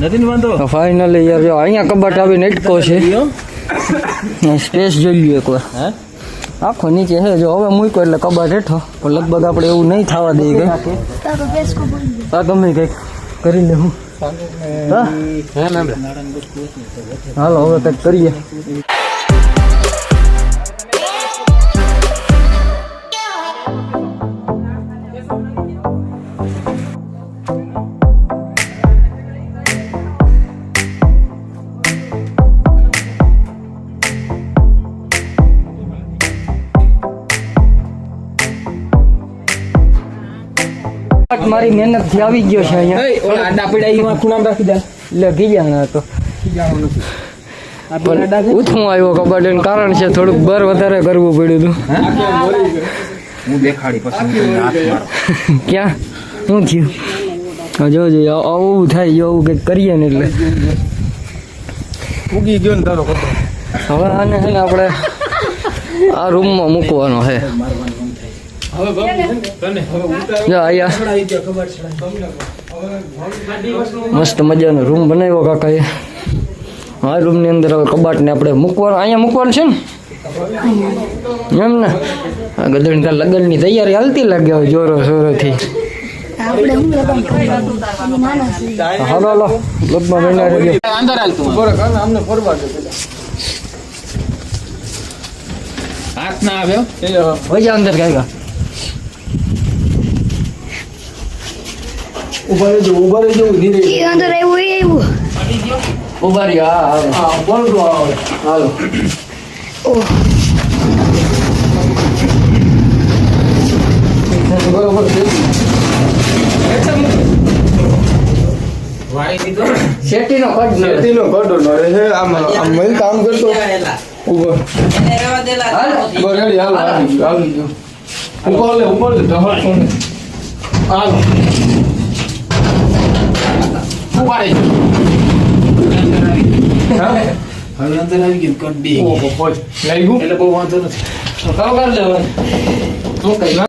નથી વાંધો. ફાઇનલી યાર જો અહીંયા કબાટ આવીને અટકો છે. સ્પેસ જોઈ લ્યો એકવાર. આખો નીચે છે જો હવે મૂકો એટલે કબાટ હેઠો પણ લગભગ આપણે એવું નહીં થવા દઈએ કઈ. હા ગમે કંઈક કરી લે હું. હાલો હવે કંઈક કરીએ. મારી મહેનત થી આવી ગયો છે અહીંયા. આડા પીડા એમાં ખૂણામાં રાખી દે. એટલે ગીજાના હતો પણ ઉથું આવ્યો કબાટ એનું કારણ છે થોડુંક બર વધારે કરવું પડ્યું હતું. હું દેખાડી પછી હાથ મારો. ક્યાં શું થયું જોજો આવું થાય જો આવું કંઈક કરીએ ને એટલે ઉગી ગયો ને તારો કપડો. હવે આને છે ને આપણે આ રૂમમાં મૂકવાનો છે. જો અહીંયા મસ્ત મજાનો રૂમ બનાવ્યો કાકાએ. આ રૂમની અંદર હવે કબાટને આપણે મૂકવાનું અહીંયા મૂકવાનું છે ને એમ ને. આ ગધેડ કાલ લગ્નની તૈયારી હાલતી લાગે હવે જોરો શોરોથી. હાલો હાલો લગ્નમાં મહિના રહી અંદર હાલતું બરોબર અમને ફરવા દે. હાથ ના આવ્યો વજા અંદર કાંઈ ઉભા રહેજો ધીરે અંદર આવ્યું ઉભા રહ્યા. હા બોલતો આવે. હાલો બરોબર શેટીનો કટ ન શેતીનો ગડો નડે છે. આમ મહિલ કામ કરતો ઉભો બરેડી હાલ આવી ગયો. ઉપર લે ઢહળ કોને હાલ ઉભા રહી હવે અંદર આવી ગયું કટ બે લાગ્યું એટલે બહુ વાંધો નથી. કામ કર લે હવે.